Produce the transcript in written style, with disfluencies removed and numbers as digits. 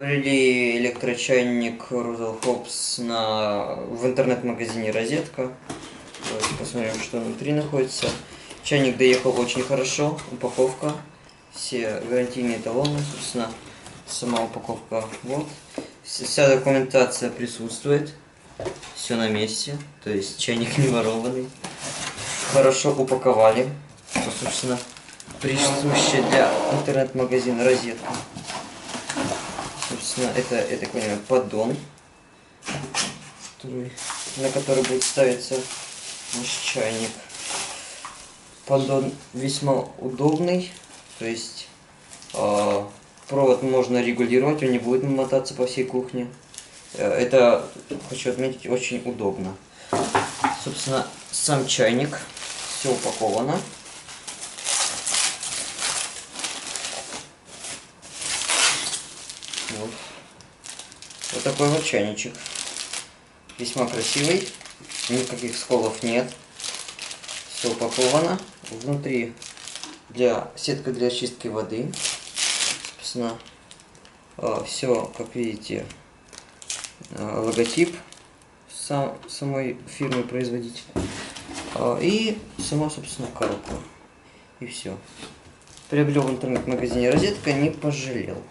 Приобрели электрочайник Rosal Hobbs в интернет-магазине Розетка. Давайте посмотрим, что внутри находится. Чайник доехал очень хорошо. Упаковка. Все гарантийные талоны, собственно. Сама упаковка. Вот. Вся документация присутствует. Все на месте. То есть чайник не ворованный. Хорошо упаковали. Что, собственно, присуще для интернет-магазина Розетка. Собственно, это, я так понимаю, поддон, на который будет ставиться наш чайник. Поддон весьма удобный, то есть провод можно регулировать, он не будет мотаться по всей кухне. Это, хочу отметить, очень удобно. Собственно, сам чайник, все упаковано. Вот такой вот чайничек. Весьма красивый. Никаких сколов нет. Все упаковано. Внутри сетка для очистки воды. Собственно, все, как видите, логотип самой фирмы-производителя. И сама, собственно, коробка. И все. Приобрел в интернет-магазине Розетка, не пожалел.